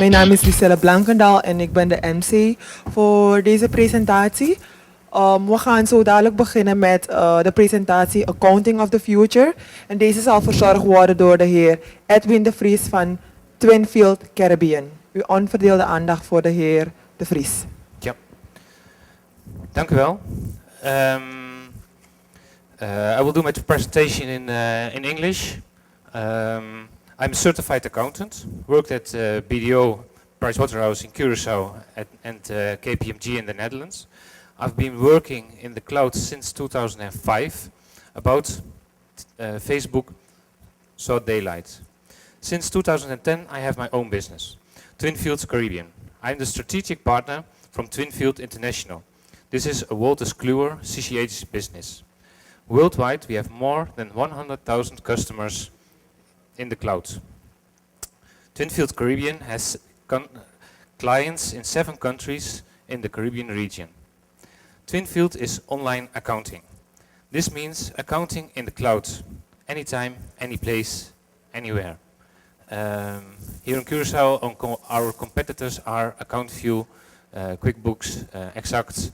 Mijn naam is Liselle Blankendaal en ik ben de MC voor deze presentatie. We gaan zo dadelijk beginnen met de presentatie Accounting of the Future. En deze zal verzorgd worden door de heer Edwin de Vries van Twinfield, Caribbean. Uw onverdeelde aandacht voor de heer de Vries. Ja, dank u wel. I will do my presentation in English. I'm a certified accountant, worked at BDO, Pricewaterhouse in Curaçao and KPMG in the Netherlands. I've been working in the cloud since 2005, about Facebook saw daylight. Since 2010 I have my own business, Twinfield Caribbean. I'm the strategic partner from Twinfield International. This is a Wolters Kluwer CCH business. Worldwide we have more than 100,000 customers in the cloud. Twinfield Caribbean has clients in 7 countries in the Caribbean region. Twinfield is online accounting. This means accounting in the cloud, anytime, any place, anywhere. Here in Curaçao, our competitors are AccountView, QuickBooks, Exact.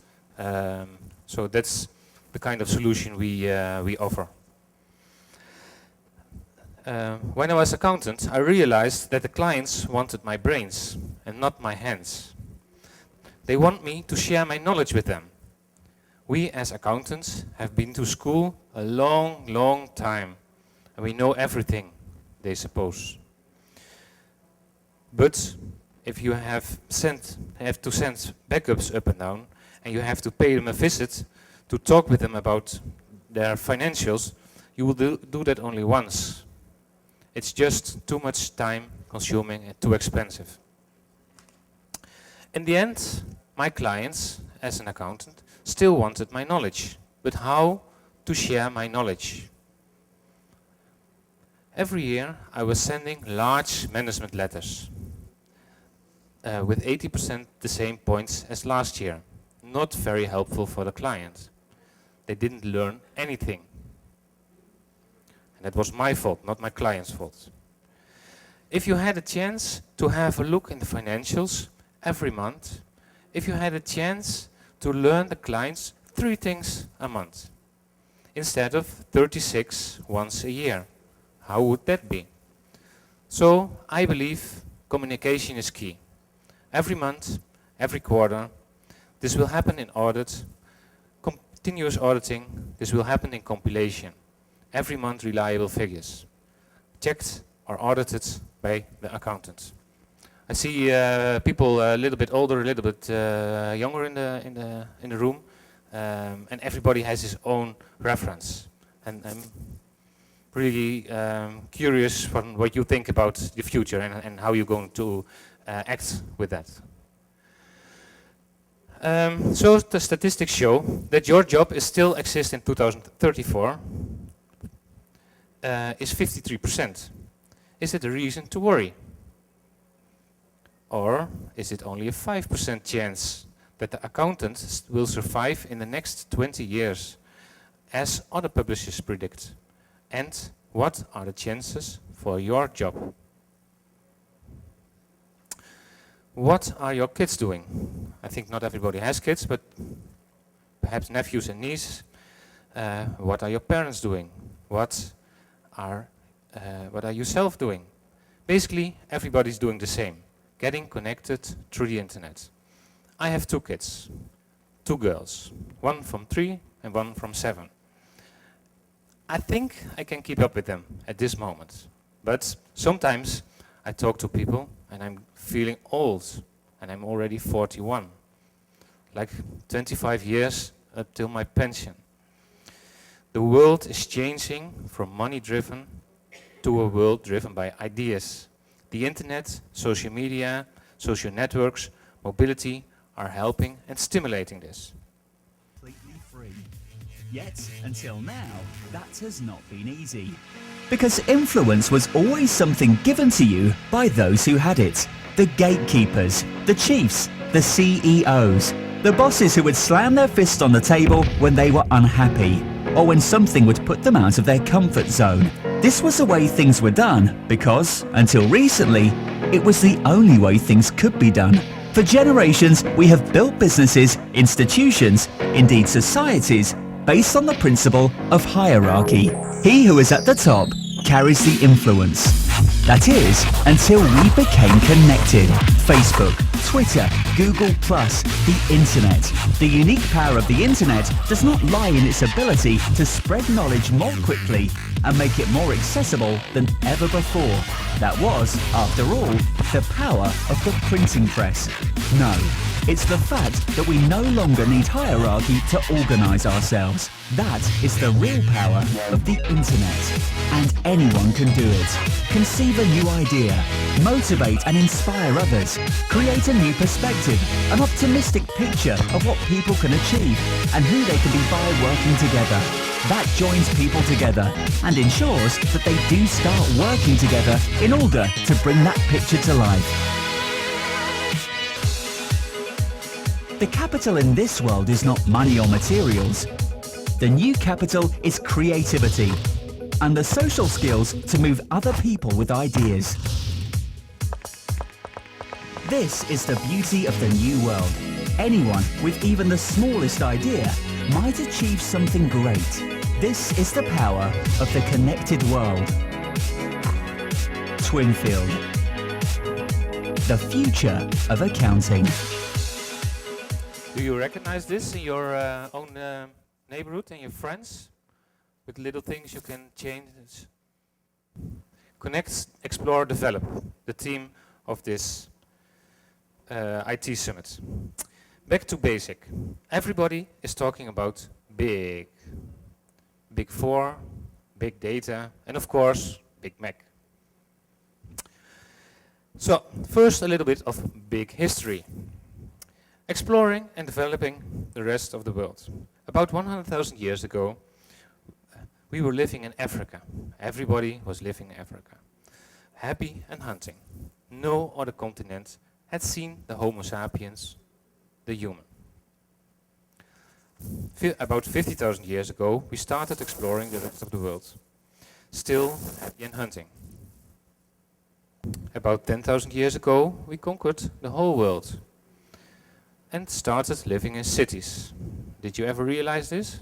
So that's the kind of solution we offer. When I was accountant, I realized that the clients wanted my brains and not my hands. They want me to share my knowledge with them. We as accountants have been to school a long, long time, and we know everything, they suppose. But if you have to send backups up and down, and you have to pay them a visit to talk with them about their financials, you will do that only once. It's just too much time consuming and too expensive. In the end, my clients, as an accountant, still wanted my knowledge, but how to share my knowledge? Every year I was sending large management letters with 80% the same points as last year. Not very helpful for the client. They didn't learn anything. And that was my fault, not my client's fault. If you had a chance to have a look in the financials every month, if you had a chance to learn the clients 3 things a month, instead of 36 once a year, how would that be? So I believe communication is key. Every month, every quarter, this will happen in audit, continuous auditing, this will happen in compilation. Every month reliable figures, checked or audited by the accountant. I see people a little bit older, a little bit younger in the room, and everybody has his own reference. And I'm really curious from what you think about the future and how you're going to act with that. So the statistics show that your job is still exists in 2034. Is 53%. Is it a reason to worry? Or is it only a 5% chance that the accountant will survive in the next 20 years, as other publishers predict? And what are the chances for your job? What are your kids doing? I think not everybody has kids, but perhaps nephews and nieces. What are your parents doing? What are yourself doing? Basically, everybody's doing the same, getting connected through the internet. I have 2 kids, 2 girls, 1 from 3 and 1 from 7. I think I can keep up with them at this moment, but sometimes I talk to people and I'm feeling old, and I'm already 41, like 25 years up till my pension. The world is changing from money-driven to a world driven by ideas. The internet, social media, social networks, mobility are helping and stimulating this. Completely free. Yet, until now, that has not been easy. Because influence was always something given to you by those who had it. The gatekeepers, the chiefs, the CEOs, the bosses who would slam their fist on the table when they were unhappy, or when something would put them out of their comfort zone. This was the way things were done because, until recently, It was the only way things could be done. For generations, we have built businesses, institutions, indeed societies, based on the principle of hierarchy. He who is at the top carries the influence. That is, until we became connected. Facebook, Twitter, Google+, the internet. The unique power of the internet does not lie in its ability to spread knowledge more quickly and make it more accessible than ever before. That was, after all, the power of the printing press. No, it's the fact that we no longer need hierarchy to organise ourselves. That is the real power of the internet. And anyone can do it. Conceive a new idea, motivate and inspire others, create a new perspective, an optimistic picture of what people can achieve and who they can be by working together. That joins people together and ensures that they do start working together in order to bring that picture to life. The capital in this world is not money or materials. The new capital is creativity and the social skills to move other people with ideas. This is the beauty of the new world. Anyone with even the smallest idea might achieve something great. This is the power of the connected world. Twinfield. The future of accounting. Do you recognize this in your own neighborhood and your friends? With little things you can change. Connect, explore, develop. The theme of this IT summit. Back to basic. Everybody is talking about big. Big 4, big data, and of course, Big Mac. So, first a little bit of big history. Exploring and developing the rest of the world. About 100,000 years ago, we were living in Africa. Everybody was living in Africa. Happy and hunting. No other continent had seen the Homo sapiens, the human. About 50,000 years ago, we started exploring the rest of the world. Still happy and hunting. About 10,000 years ago, we conquered the whole world and started living in cities. Did you ever realize this?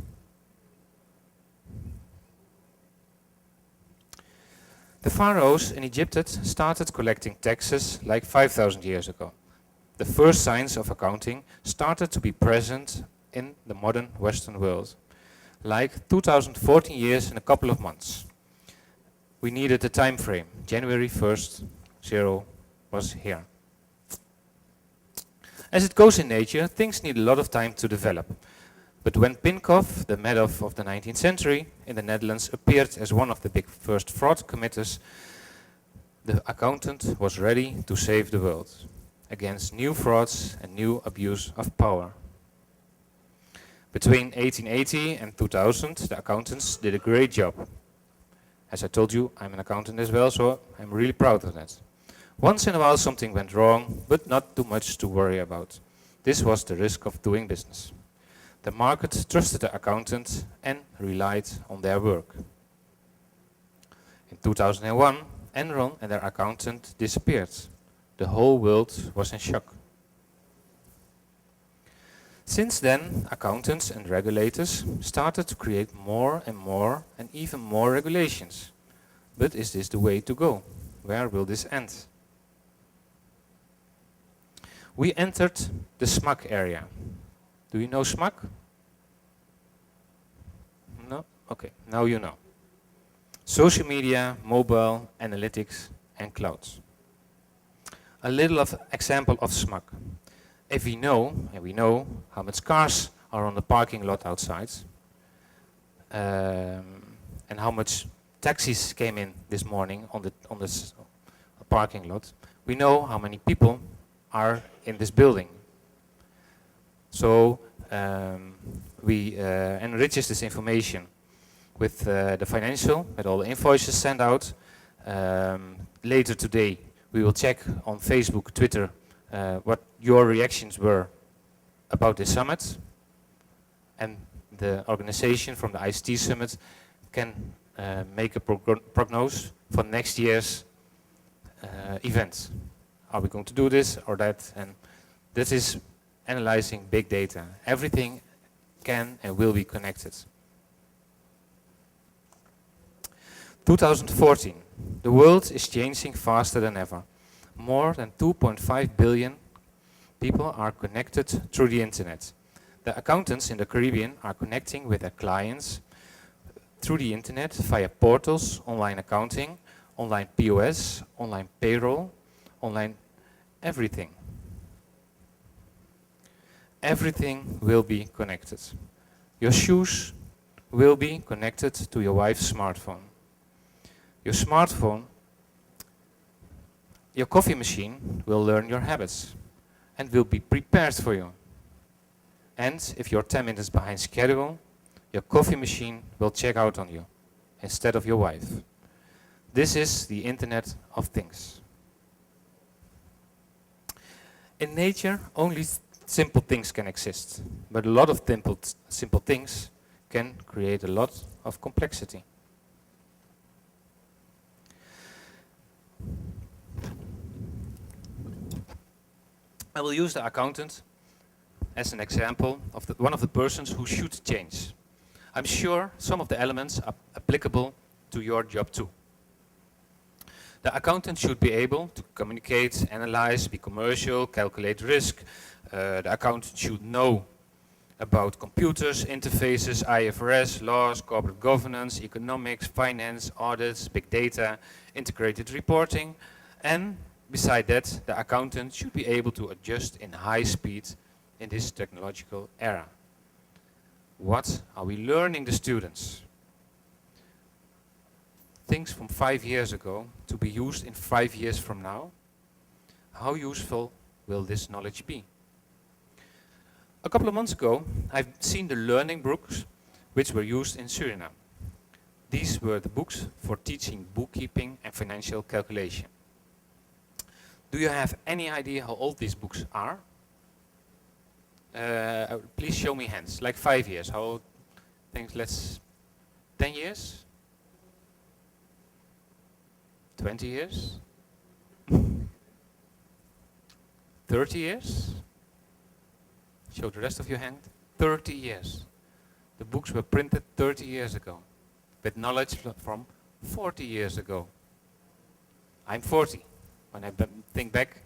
The pharaohs in Egypt started collecting taxes like 5,000 years ago. The first signs of accounting started to be present in the modern Western world, like 2014 years in a couple of months. We needed a time frame. January 1st, 0 was here. As it goes in nature, things need a lot of time to develop. But when Pincoff, the Madoff of the 19th century, in the Netherlands appeared as one of the big first fraud committers, the accountant was ready to save the world against new frauds and new abuse of power. Between 1880 and 2000, the accountants did a great job. As I told you, I'm an accountant as well, so I'm really proud of that. Once in a while something went wrong, but not too much to worry about. This was the risk of doing business. The market trusted the accountant and relied on their work. In 2001, Enron and their accountant disappeared. The whole world was in shock. Since then, accountants and regulators started to create more and even more regulations. But is this the way to go? Where will this end? We entered the SMAC area. Do you know SMAC? No? Okay, now you know. Social media, mobile, analytics and clouds. A little of example of SMAC. If we know, and we know how much cars are on the parking lot outside, and how much taxis came in this morning on this parking lot, we know how many people are in this building. So we enriches this information with the financial, with all the invoices sent out. Later today, we will check on Facebook, Twitter, what your reactions were about this summit, and the organization from the ICT summit can make a prognosis for next year's event. are we going to do this or that? And this is analyzing big data. Everything can and will be connected. 2014. The world is changing faster than ever. More than 2.5 billion people are connected through the internet. The accountants in the Caribbean are connecting with their clients through the internet via portals, online accounting, online POS, online payroll, online everything. Everything will be connected. Your shoes will be connected to your wife's smartphone. Your smartphone, your coffee machine will learn your habits and will be prepared for you. And if you're 10 minutes behind schedule, your coffee machine will check out on you instead of your wife. This is the Internet of Things. In nature, only simple things can exist, but a lot of simple things can create a lot of complexity. I will use the accountant as an example of one of the persons who should change. I'm sure some of the elements are applicable to your job too. The accountant should be able to communicate, analyze, be commercial, calculate risk. The accountant should know about computers, interfaces, IFRS, laws, corporate governance, economics, finance, audits, big data, integrated reporting, and beside that, the accountant should be able to adjust in high speed in this technological era. What are we learning the students? Things from 5 years ago to be used in 5 years from now. How useful will this knowledge be? A couple of months ago, I've seen the learning books which were used in Suriname. These were the books for teaching bookkeeping and financial calculation. Do you have any idea how old these books are? Please show me hands, like 5 years. How old? Things, let's, 10 years? 20 years? 30 years? Show the rest of your hand. 30 years. The books were printed 30 years ago, with knowledge from 40 years ago. I'm 40. When I think back,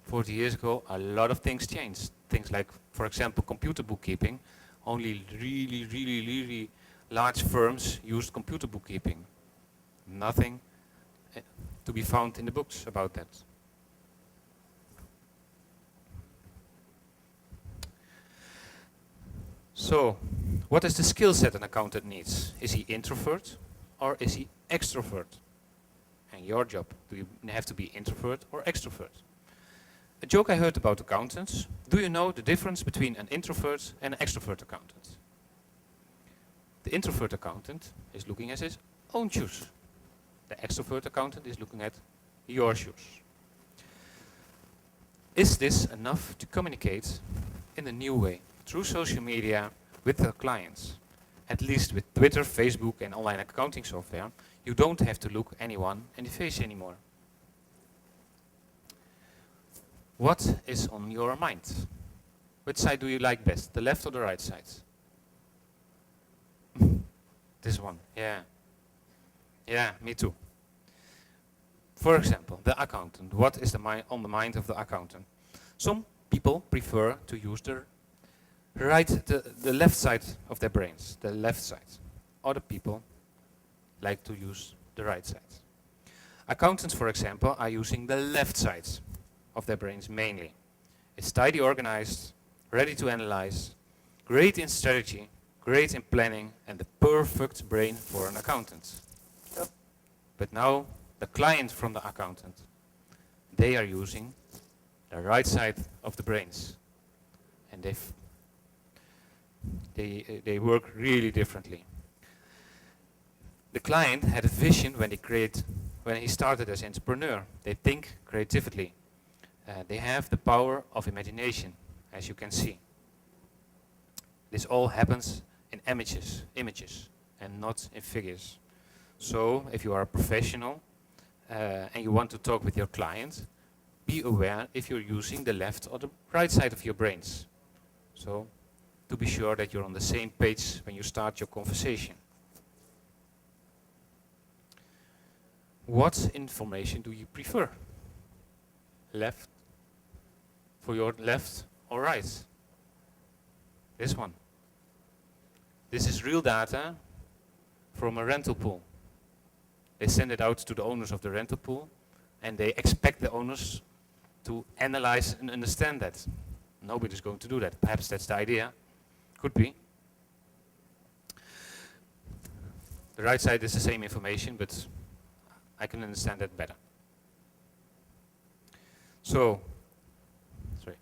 40 years ago, a lot of things changed. Things like, for example, computer bookkeeping. Only really large firms used computer bookkeeping. Nothing to be found in the books about that. So, what is the skill set an accountant needs? Is he introvert or is he extrovert? And your job, do you have to be introvert or extrovert? A joke I heard about accountants. Do you know the difference between an introvert and an extrovert accountant? The introvert accountant is looking at his own shoes. The extrovert accountant is looking at your shoes. Is this enough to communicate in a new way through social media with their clients? At least with Twitter, Facebook and online accounting software, you don't have to look anyone in the face anymore. What is on your mind? Which side do you like best, the left or the right side? This one, yeah. Yeah, me too. For example, the accountant. What is on the mind of the accountant? Some people prefer to use the left side of their brains, the left side. Other people like to use the right side. Accountants, for example, are using the left side of their brains mainly. It's tidy organized, ready to analyze, great in strategy, great in planning, and the perfect brain for an accountant. Yep. But now, the client from the accountant, they are using the right side of the brains. And they work really differently. The client had a vision when he started as entrepreneur. They think creatively. They have the power of imagination, as you can see. This all happens in images, and not in figures. So, if you are a professional and you want to talk with your client, be aware if you're using the left or the right side of your brains. So, to be sure that you're on the same page when you start your conversation. What information do you prefer? Left, for your left or right? This one. This is real data from a rental pool. They send it out to the owners of the rental pool, and they expect the owners to analyze and understand that. Nobody's going to do that. Perhaps that's the idea. Could be. The right side is the same information, but I can understand that better. So, sorry.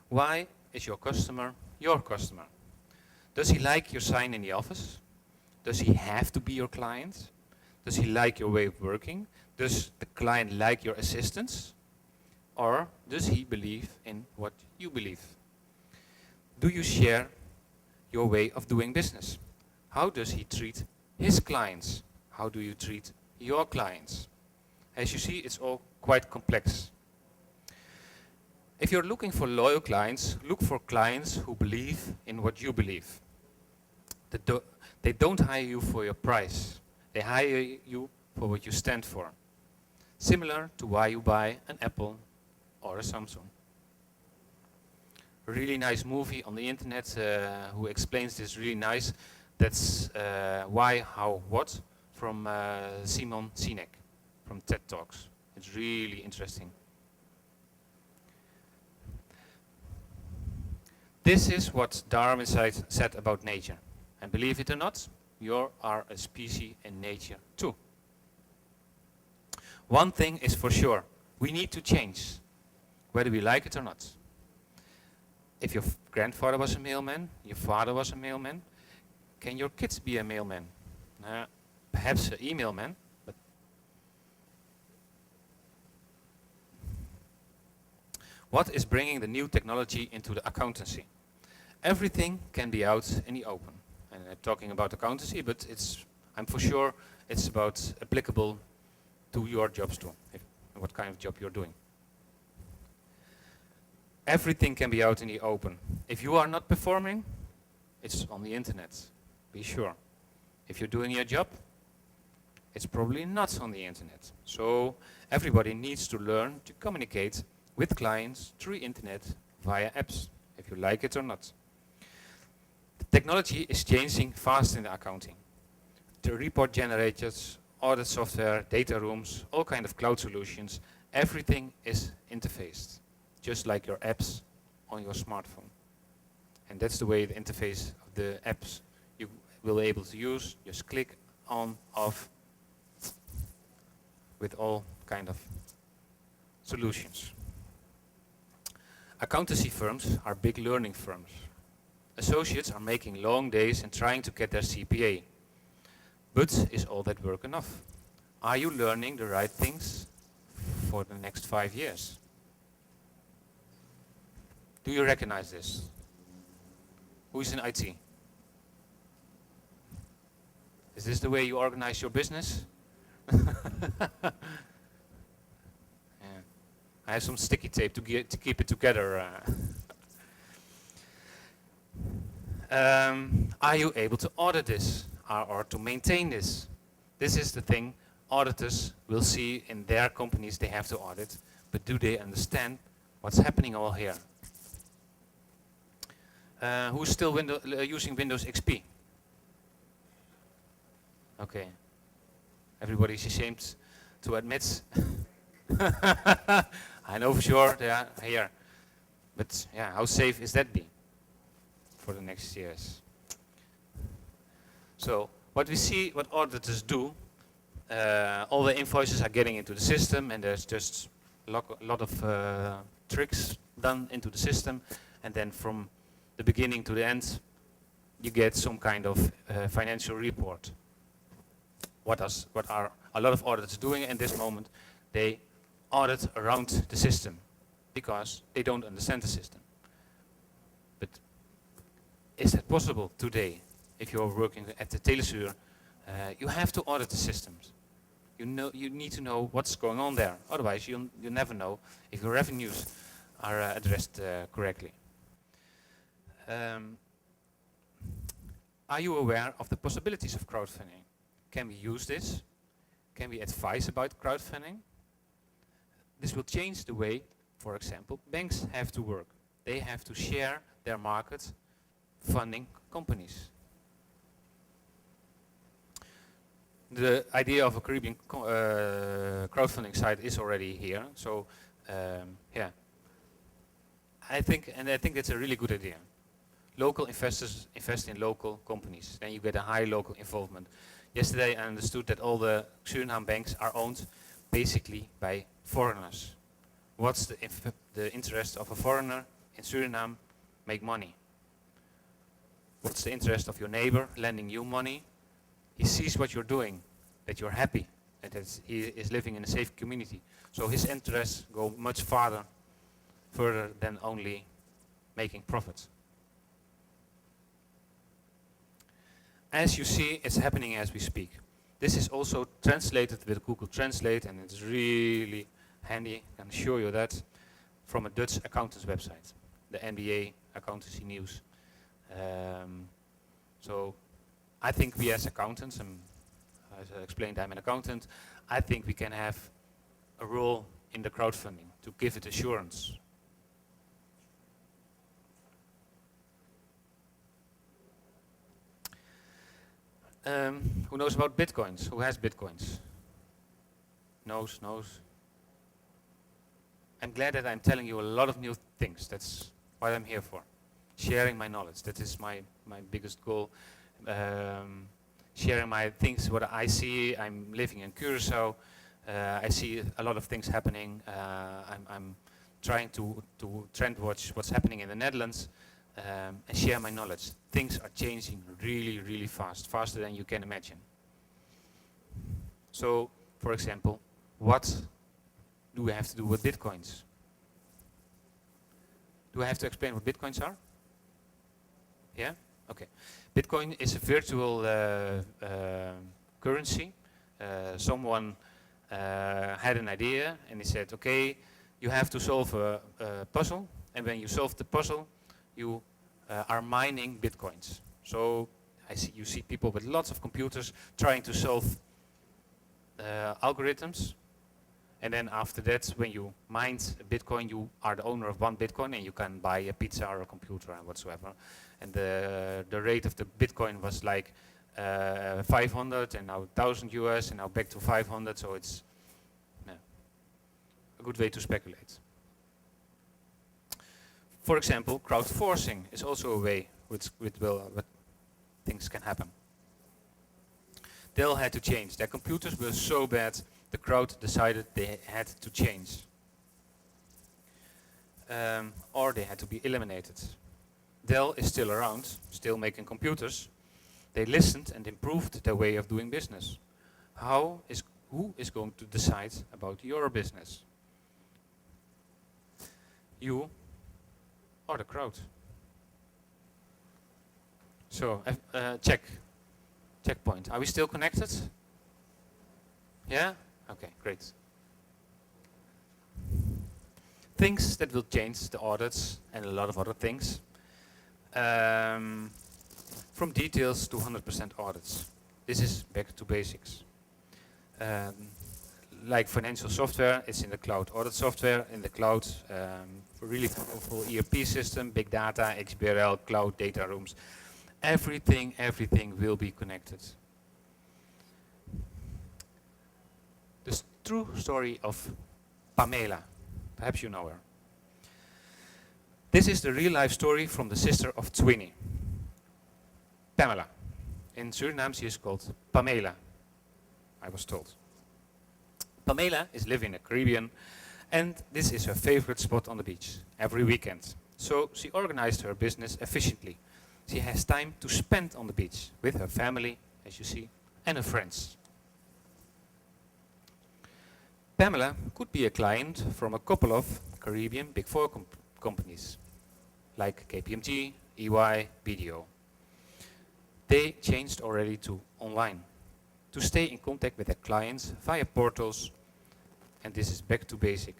Why is your customer your customer? Does he like your sign in the office? Does he have to be your client? Does he like your way of working? Does the client like your assistance? Or does he believe in what you believe? Do you share your way of doing business? How does he treat his clients? How do you treat your clients? As you see, it's all quite complex. If you're looking for loyal clients, look for clients who believe in what you believe. They don't hire you for your price. They hire you for what you stand for. Similar to why you buy an Apple or a Samsung. A really nice movie on the internet who explains this really nice. That's Why, How, What from Simon Sinek from TED Talks. It's really interesting. This is what Darwin said about nature. And believe it or not, you are a species in nature too. One thing is for sure, we need to change, whether we like it or not. If your grandfather was a mailman, your father was a mailman, can your kids be a mailman? Perhaps an email man, but what is bringing the new technology into the accountancy? Everything can be out in the open. And I'm talking about accountancy, but I'm for sure it's about applicable to your jobs too, what kind of job you're doing. Everything can be out in the open. If you are not performing, it's on the internet, be sure. If you're doing your job, it's probably not on the internet. So everybody needs to learn to communicate with clients through the internet via apps, if you like it or not. The technology is changing fast in the accounting. The report generators, audit software, data rooms, all kind of cloud solutions, everything is interfaced, just like your apps on your smartphone. And that's the way the interface of the apps you will be able to use. Just click on, off, with all kind of solutions. Accountancy firms are big learning firms. Associates are making long days and trying to get their CPA. But is all that work enough? Are you learning the right things for the next 5 years? Do you recognize this? Who is in IT? Is this the way you organize your business? Yeah. I have some sticky tape to keep it together. Are you able to audit this or to maintain this? This is the thing auditors will see in their companies they have to audit, but do they understand what's happening all here? Who's still using Windows XP? Okay. Everybody's ashamed to admit. I know for sure they are here. But yeah, how safe is that be for the next years? So what we see, what auditors do, all the invoices are getting into the system, and there's just a lot of tricks done into the system, and then from the beginning to the end, you get some kind of financial report. What are a lot of auditors doing in this moment? They audit around the system because they don't understand the system. But is that possible today? If you're working at the Telesur, you have to audit the systems. You need to know what's going on there. Otherwise, you never know if your revenues are addressed correctly. Are you aware of the possibilities of crowdfunding? Can we use this? Can we advise about crowdfunding? This will change the way, for example, banks have to work. They have to share their market funding companies. The idea of a Caribbean crowdfunding site is already here. So, yeah, I think that's a really good idea. Local investors invest in local companies. Then you get a high local involvement. Yesterday, I understood that all the Suriname banks are owned basically by foreigners. What's the interest of a foreigner in Suriname? Make money. What's the interest of your neighbor lending you money? He sees what you're doing, that you're happy, and that he is living in a safe community. So his interests go much further than only making profits. As you see, it's happening as we speak. This is also translated with Google Translate, and it's really handy, I can assure you that, from a Dutch accountant's website, the NBA Accountancy News. So I think we as accountants, and as I explained, I'm an accountant, I think we can have a role in the crowdfunding to give it assurance. Who knows about bitcoins? Who has bitcoins? Knows. I'm glad that I'm telling you a lot of new things. That's what I'm here for. Sharing my knowledge. That is my biggest goal. Sharing my things, what I see. I'm living in Curacao. I see a lot of things happening. I'm trying to trend watch what's happening in the Netherlands. And share my knowledge. Things are changing really, really fast, faster than you can imagine. So, for example, what do we have to do with bitcoins? Do I have to explain what bitcoins are? Yeah? Okay. Bitcoin is a virtual currency. Someone had an idea and he said, okay, you have to solve a puzzle, and when you solve the puzzle, you are mining bitcoins. So you see people with lots of computers trying to solve algorithms, and then after that, when you mine a bitcoin, you are the owner of one bitcoin, and you can buy a pizza or a computer and whatsoever. And the rate of the bitcoin was like 500, and now 1,000 US, and now back to 500. So it's a good way to speculate. For example, crowdforcing is also a way with things can happen. Dell had to change. Their computers were so bad, the crowd decided they had to change. Or they had to be eliminated. Dell is still around, still making computers. They listened and improved their way of doing business. Who is going to decide about your business? You or the crowd? So, checkpoint. Are we still connected? Yeah? Okay, great. Things that will change the audits and a lot of other things. From details to 100% audits. This is back to basics. Like financial software, it's in the cloud. Audit software in the cloud, really powerful ERP system, big data, XBRL, cloud data rooms. Everything will be connected. The true story of Pamela. Perhaps you know her. This is the real life story from the sister of Twinny. Pamela. In Suriname she is called Pamela, I was told. Pamela is living in the Caribbean, and this is her favorite spot on the beach every weekend. So she organized her business efficiently. She has time to spend on the beach with her family, as you see, and her friends. Pamela could be a client from a couple of Caribbean Big Four companies, like KPMG, EY, BDO. They changed already to online, to stay in contact with their clients via portals, and this is back to basic,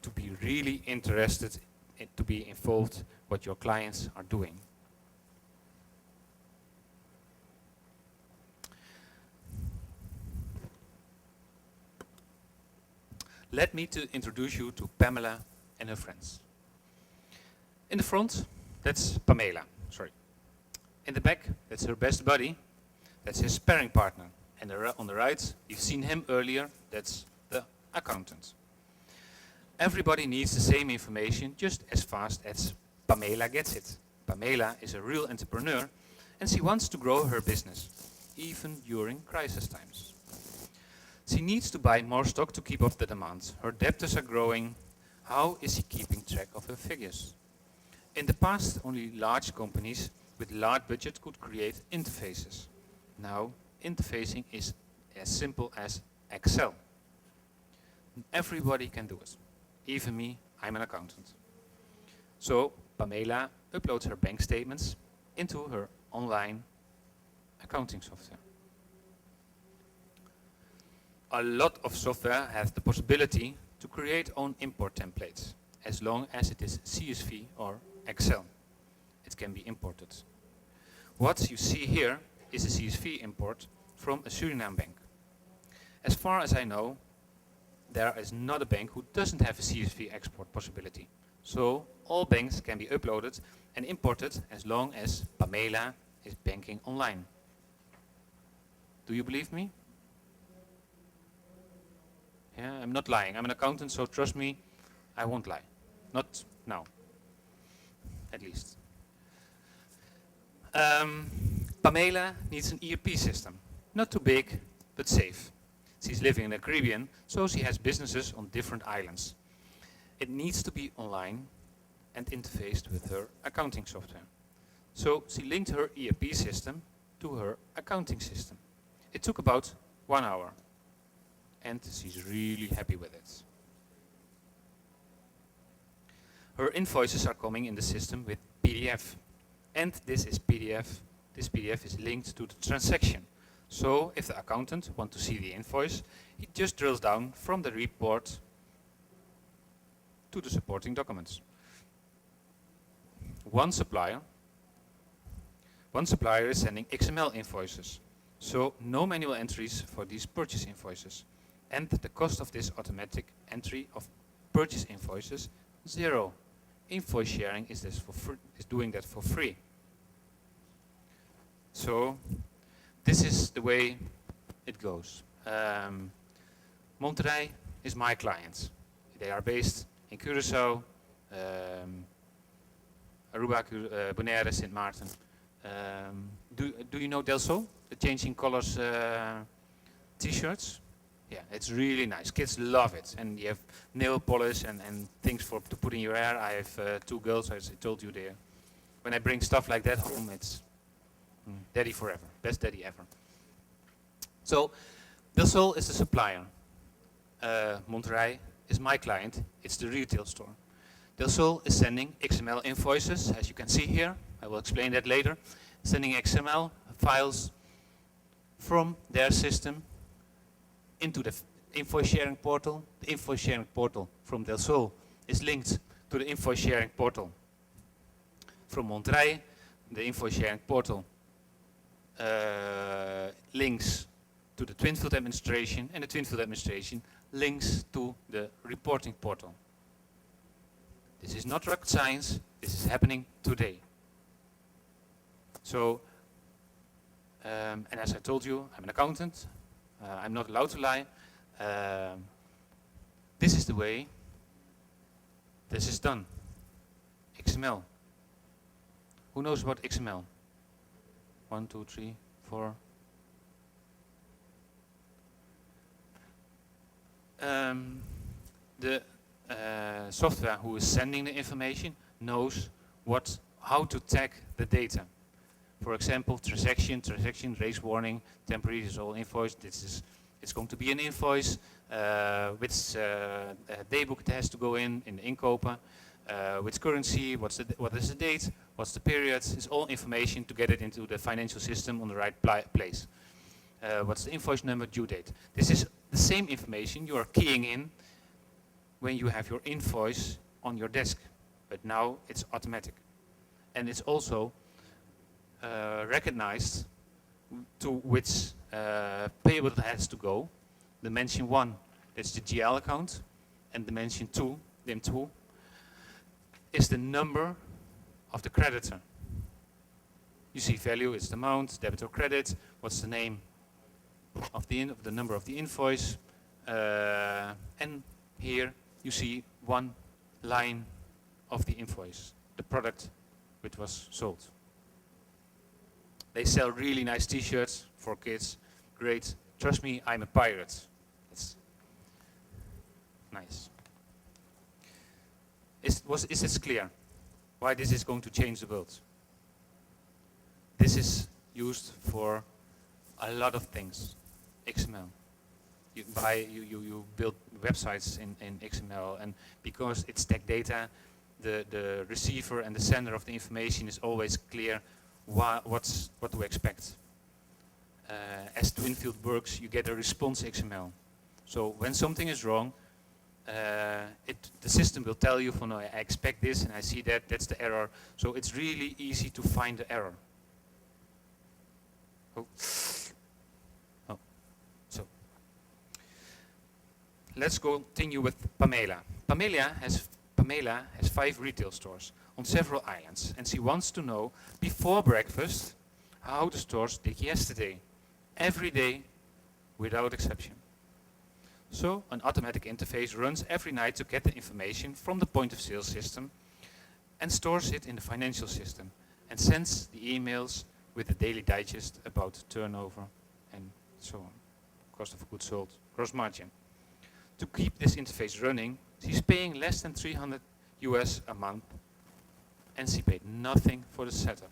to be really interested, to be involved what your clients are doing. Let me introduce you to Pamela and her friends. In the front, that's Pamela, sorry. In the back, that's her best buddy, that's his sparring partner. And on the right, you've seen him earlier, that's the accountant. Everybody needs the same information just as fast as Pamela gets it. Pamela is a real entrepreneur and she wants to grow her business, even during crisis times. She needs to buy more stock to keep up the demand. Her debtors are growing. How is she keeping track of her figures? In the past, only large companies with large budget could create interfaces. Now, interfacing is as simple as Excel. Everybody can do it. Even me, I'm an accountant. So, Pamela uploads her bank statements into her online accounting software. A lot of software has the possibility to create own import templates, as long as it is CSV or Excel. It can be imported. What you see here is a CSV import from a Suriname bank. As far as I know, there is not a bank who doesn't have a CSV export possibility. So all banks can be uploaded and imported as long as Pamela is banking online. Do you believe me? Yeah, I'm not lying. I'm an accountant, so trust me, I won't lie. Not now, at least. Pamela needs an ERP system. Not too big, but safe. She's living in the Caribbean, so she has businesses on different islands. It needs to be online and interfaced with her accounting software. So she linked her ERP system to her accounting system. It took about 1 hour. And she's really happy with it. Her invoices are coming in the system with PDF. And this is PDF. This PDF is linked to the transaction. So if the accountant wants to see the invoice, he just drills down from the report to the supporting documents. One supplier is sending XML invoices. So no manual entries for these purchase invoices. And the cost of this automatic entry of purchase invoices, 0. Invoice sharing is doing that for free. So this is the way it goes. Monterey is my client. They are based in Curaçao, Aruba, Bonaire, Sint Maarten. Do you know Del Sol? The changing colors t-shirts? Yeah, it's really nice. Kids love it. And you have nail polish and things to put in your hair. I have 2 girls, as I told you there. When I bring stuff like that home, it's daddy forever. Best daddy ever. So, Del Sol is the supplier. Monterey is my client. It's the retail store. Del Sol is sending XML invoices, as you can see here. I will explain that later. Sending XML files from their system into the invoice sharing portal. The invoice sharing portal from Del Sol is linked to the invoice sharing portal from Monterey. The invoice sharing portal links to the Twinfield administration, and the Twinfield administration links to the reporting portal. This is not rocket science, this is happening today. So, and as I told you, I'm an accountant. I'm not allowed to lie. This is the way this is done. XML. Who knows about XML? 1, 2, 3, 4. The software who is sending the information knows how to tag the data. For example, transaction, raise warning, temporary is all invoice. It's going to be an invoice. Which daybook it has to go in the inkopen. Which currency, what is the date, what's the period. It's all information to get it into the financial system on the right place. what's the invoice number, due date. This is the same information you are keying in when you have your invoice on your desk, but now it's automatic. And it's also recognized to which payable it has to go. Dimension 1, that's the GL account, and dimension 2, dim 2, is the number of the creditor. You see value is the amount, debit or credit, what's the name of the number of the invoice, and here you see one line of the invoice, the product which was sold. They sell really nice t-shirts for kids, great. Trust me, I'm a pirate. It's nice. Is this clear? Why this is going to change the world? This is used for a lot of things. XML. You build websites in XML, and because it's tech data, the receiver and the sender of the information is always clear what to expect. As Twinfield works, you get a response XML. So when something is wrong, the system will tell you, no, I expect this and I see that, that's the error. So it's really easy to find the error. So let's continue with Pamela. Pamela has 5 retail stores on several islands, and she wants to know before breakfast how the stores did yesterday, every day, without exception. So an automatic interface runs every night to get the information from the point of sale system and stores it in the financial system and sends the emails with the daily digest about turnover and so on, cost of goods sold, gross margin. To keep this interface running, she's paying less than 300 US a month, and she paid nothing for the setup.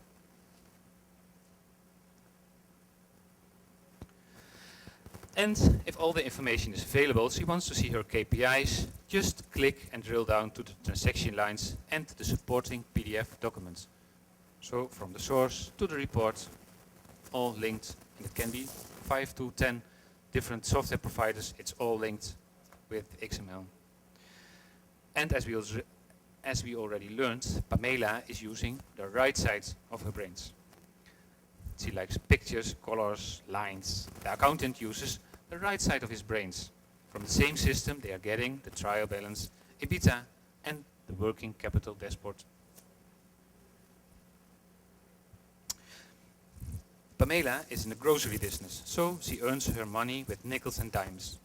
And if all the information is available, she wants to see her KPIs, just click and drill down to the transaction lines and the supporting PDF documents. So from the source to the report, all linked, and it can be 5 to 10 different software providers, it's all linked with XML. And as we already learned, Pamela is using the right side of her brains. She likes pictures, colors, lines. The accountant uses the right side of his brains. From the same system, they are getting the trial balance, EBITDA, and the working capital dashboard. Pamela is in the grocery business, so she earns her money with nickels and dimes.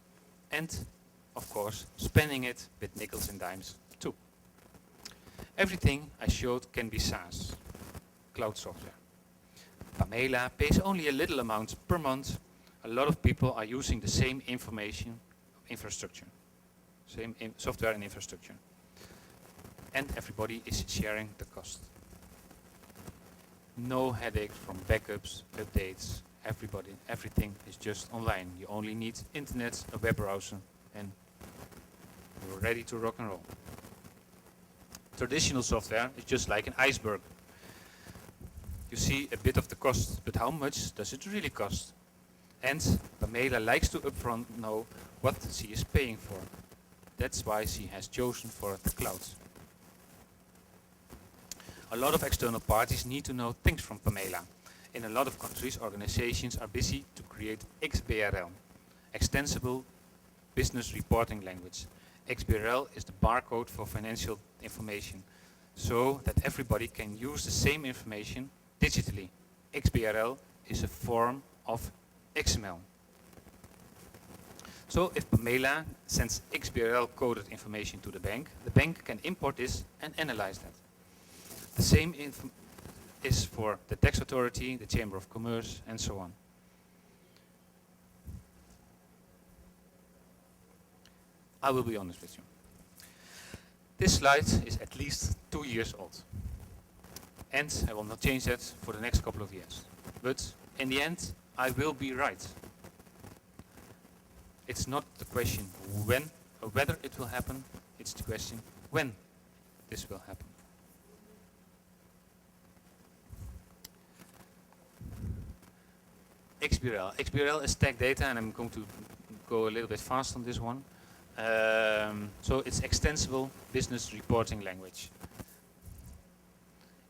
And, of course, spending it with nickels and dimes too. Everything I showed can be SaaS, cloud software. Pamela pays only a little amount per month. A lot of people are using the same infrastructure, same software and infrastructure. And everybody is sharing the cost. No headache from backups, updates, everything is just online. You only need internet, a web browser, and you're ready to rock and roll. Traditional software is just like an iceberg. You see a bit of the cost, but how much does it really cost? And Pamela likes to upfront know what she is paying for. That's why she has chosen for the cloud. A lot of external parties need to know things from Pamela. In a lot of countries, organizations are busy to create XBRL, Extensible Business Reporting Language. XBRL is the barcode for financial information, so that everybody can use the same information digitally. XBRL is a form of XML. So if Pamela sends XBRL coded information to the bank can import this and analyze that. The same is for the tax authority, the Chamber of Commerce, and so on. I will be honest with you. This slide is at least 2 years old. And I will not change that for the next couple of years. But in the end, I will be right. It's not the question when or whether it will happen, it's the question when this will happen. XBRL. XBRL is tag data, and I'm going to go a little bit fast on this one. So it's extensible business reporting language.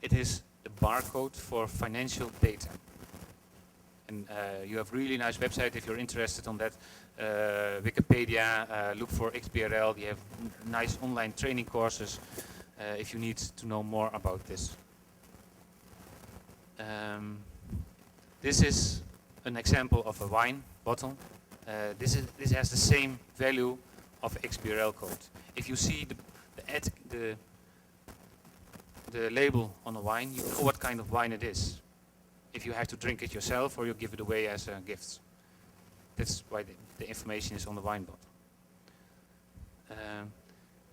It is the barcode for financial data. And you have really nice website if you're interested on that. Wikipedia, look for XBRL. You have nice online training courses if you need to know more about this. This is an example of a wine bottle. This has the same value of XBRL code. If you see the label on a wine, you know what kind of wine it is. If you have to drink it yourself or you give it away as a gift. That's why the information is on the wine bottle.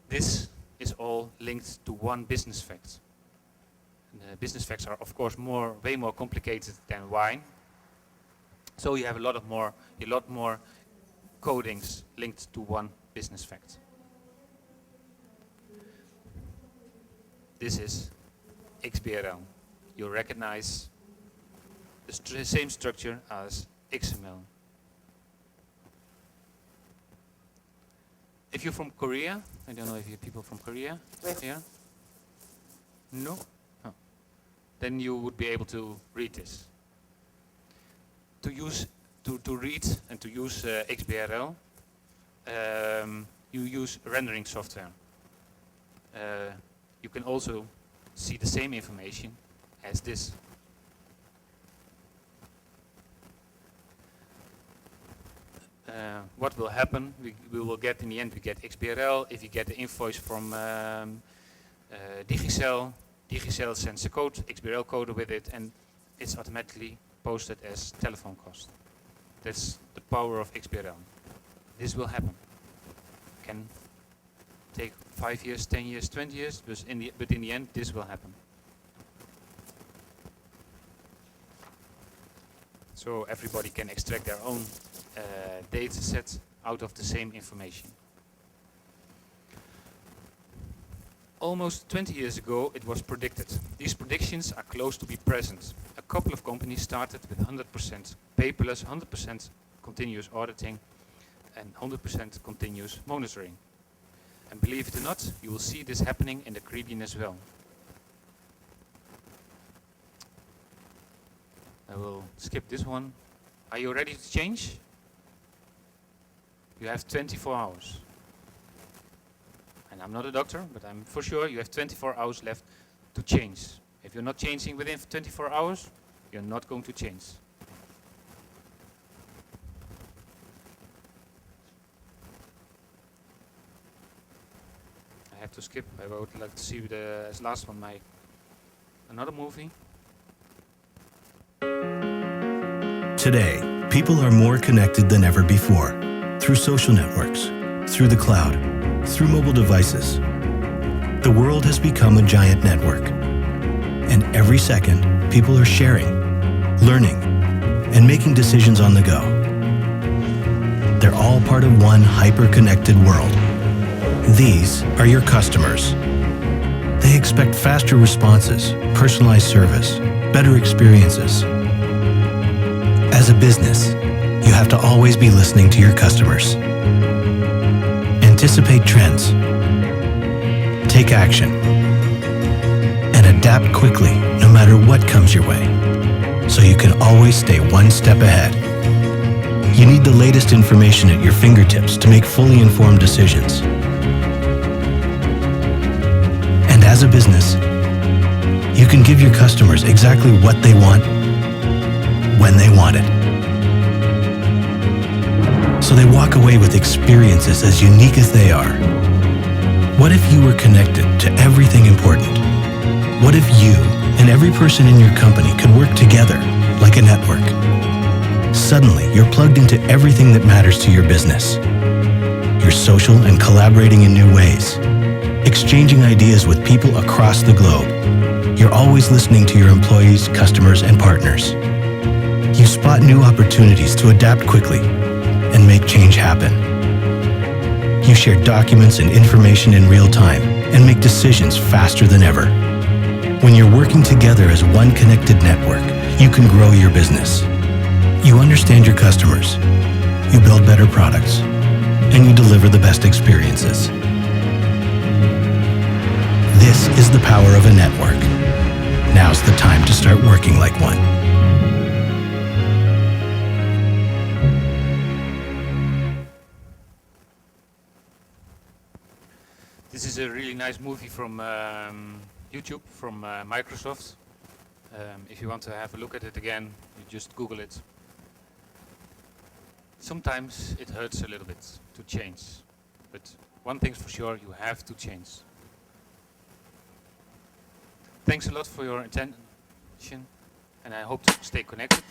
This is all linked to one business fact. Business facts are of course way more complicated than wine. So you have a lot more codings linked to one business fact. This is XBRL. You recognize the same structure as XML. If you're from Korea, I don't know if you have people from Korea here. No? Oh. Then you would be able to read this. To read and to use XBRL, you use rendering software. You can also see the same information as this. What will happen? We will get, in the end, we get XBRL. If you get the invoice from Digicel, Digicel sends a code, XBRL code with it, and it's automatically posted as telephone cost. That's the power of XBRL. This will happen. Can take 5 years, 10 years, 20 years, but in the end, this will happen. So everybody can extract their own data set out of the same information. Almost 20 years ago, it was predicted. These predictions are close to be present. A couple of companies started with 100% paperless, 100% continuous auditing, and 100% continuous monitoring. And believe it or not, you will see this happening in the Caribbean as well. I will skip this one. Are you ready to change? You have 24 hours. And I'm not a doctor, but I'm for sure you have 24 hours left to change. If you're not changing within 24 hours, you're not going to change. I have to skip. I would like to see as last one another movie. Today, people are more connected than ever before, through social networks, through the cloud, through mobile devices. The world has become a giant network. And every second, people are sharing, learning, and making decisions on the go. They're all part of one hyper-connected world. These are your customers. They expect faster responses, personalized service, better experiences. As a business, you have to always be listening to your customers. Anticipate trends, take action, and adapt quickly no matter what comes your way, so you can always stay one step ahead. You need the latest information at your fingertips to make fully informed decisions. And as a business, you can give your customers exactly what they want, when they want it. So they walk away with experiences as unique as they are. What if you were connected to everything important? What if you and every person in your company could work together like a network? Suddenly, you're plugged into everything that matters to your business. You're social and collaborating in new ways, exchanging ideas with people across the globe. You're always listening to your employees, customers, and partners. You spot new opportunities to adapt quickly and make change happen. You share documents and information in real time and make decisions faster than ever. When you're working together as one connected network, you can grow your business. You You understand your customers, you build better products, and you deliver the best experiences. This is the power of a network. Now's the time to start working like one. This is a really nice movie from YouTube, from Microsoft. If you want to have a look at it again, you just Google it. Sometimes it hurts a little bit to change, but one thing's for sure, you have to change. Thanks a lot for your attention, and I hope to stay connected.